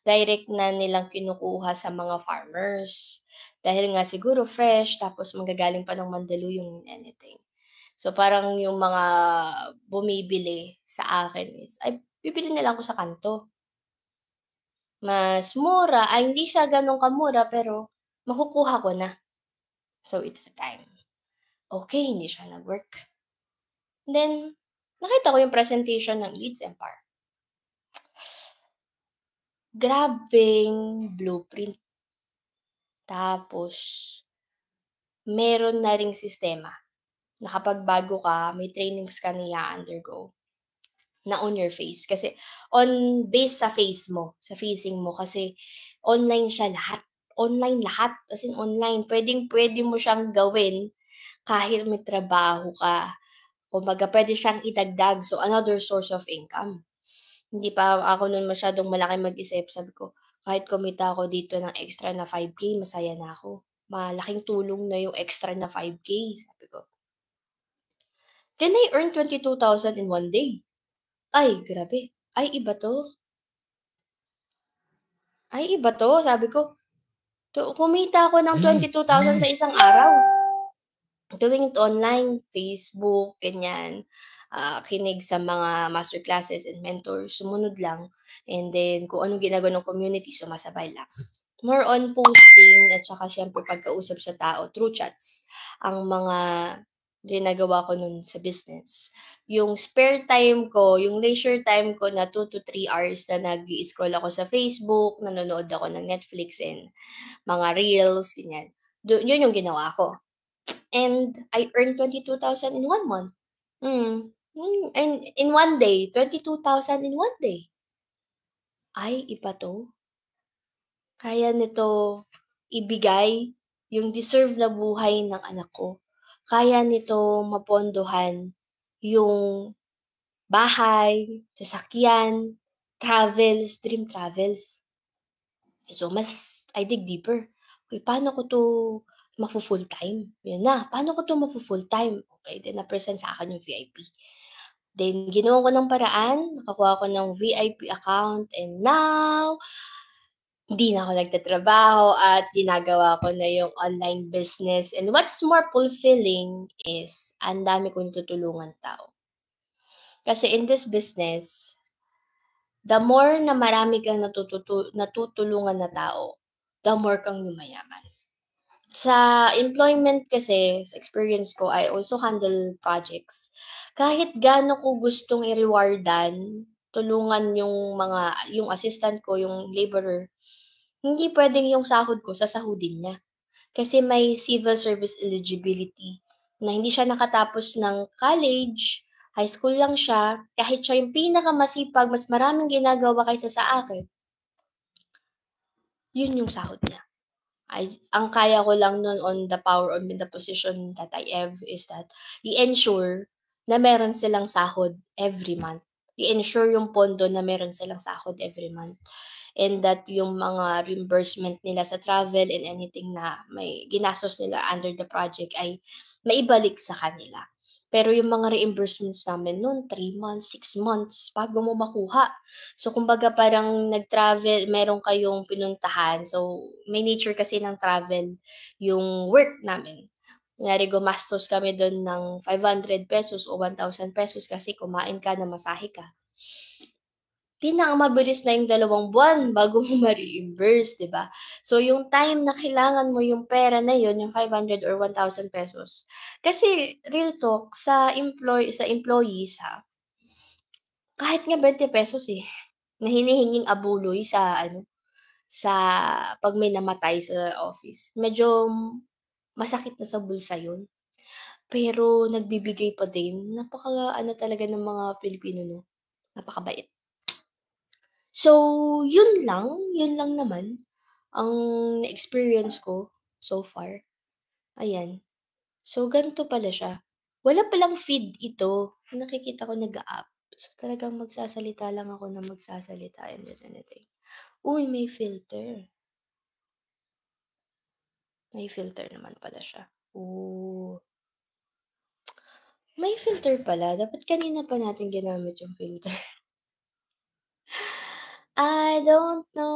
direct na nilang kinukuha sa mga farmers. Dahil nga siguro fresh tapos manggagaling pa ng Mandaluyong and anything. So, parang yung mga bumibili sa akin is, ay bibili na lang ako sa kanto. Mas mura, ay hindi siya gano'n kamura pero makukuha ko na. So, it's the time. Okay, hindi siya nag-work. Then, nakita ko yung presentation ng Leads Empire. Grabeng blueprint. Tapos, meron na ring sistema na kapag bago ka, may trainings ka na undergo na on your face. Kasi based sa face mo, sa facing mo. Kasi online siya lahat. Online lahat. As in online. Pwedeng-pwede mo siyang gawin kahit may trabaho ka. Kumbaga, pwede siyang idagdag. So, another source of income. Hindi pa ako nun masyadong malaki mag-isip. Sabi ko, kahit kumita ako dito ng extra na 5K, masaya na ako. Malaking tulong na yung extra na 5K, sabi ko. Then I earned 22,000 in one day. Ay, grabe. Ay, iba to. Ay, iba to. Sabi ko, kumita ako ng 22,000 sa isang araw. Doing it online, Facebook, ganyan. Kinig sa mga masterclasses and mentors, sumunod lang. And then, kung anong ginagawa ng community, sumasabay lang. More on posting at saka syempre pagkausap sa tao through chats ang mga ginagawa ko nun sa business. Yung spare time ko, yung leisure time ko na 2 to 3 hours na nag-i-scroll ako sa Facebook, nanonood ako ng Netflix and mga reels, ganyan. Yun yung ginawa ko. And I earned 22,000 in 1 month. And in one day, 22,000 in one day. Ay, iba to. Kaya nito ibigay yung deserve na buhay ng anak ko. Kaya nito mapondohan yung bahay, sasakyan, travels, dream travels. So, I dig deeper. Uy, paano ko 'to mafu-full-time? Yun na, paano ko 'to mafu-full-time? Okay, then na-present sa akin yung VIP. Then ginawan ko ng paraan, nakakuha ko ng VIP account and now, hindi na ako nagtatrabaho at ginagawa ko na yung online business. And what's more fulfilling is ang dami kong tutulungan tao. Kasi in this business, the more na marami kang natutulungan na tao, the more kang yumayaman. Sa employment kasi, sa experience ko, I also handle projects. Kahit gaano ko gustong i-rewardan, tulungan yung assistant ko, yung laborer, hindi pwedeng yung sahod ko sasahudin niya. Kasi may civil service eligibility na hindi siya nakatapos ng college, high school lang siya, kahit siya yung pinakamasipag, mas maraming ginagawa kaysa sa akin, yun yung sahod niya. Ang kaya ko lang nun on the power on the position that I have is that i-ensure na meron silang sahod every month. I-ensure yung pondo na meron silang sahod every month. And that yung mga reimbursement nila sa travel and anything na may ginastos nila under the project ay maibalik sa kanila. Pero yung mga reimbursements namin noon 3 months, 6 months bago mo makuha. So, kumbaga parang nag-travel, meron kayong pinuntahan. So, may nature kasi ng travel yung work namin. Kunyari gumastos kami dun ng ₱500 o ₱1,000 kasi kumain ka, namasahe ka. Pinakamabilis na yung 2 buwan bago mo ma-reimburse, 'di ba? So, yung time na kailangan mo yung pera na yun, yung ₱500 or ₱1,000. Kasi real talk sa employees kahit nga ₱20 na hinihinging abuloy sa 'pag may namatay sa office. Medyo masakit na sa bulsa yun. Pero nagbibigay pa din. Napaka-ano talaga ng mga Pilipino 'no, napakabait. So, yun lang naman ang na-experience ko so far, ayan. So, ganito pala siya. Wala palang feed ito, nakikita ko nag-a-up. So, talagang magsasalita lang ako ng magsasalita and then anything. Uy, may filter. May filter naman pala siya. Oh, may filter pala. Dapat kanina pa natin ginamit yung filter. I don't know.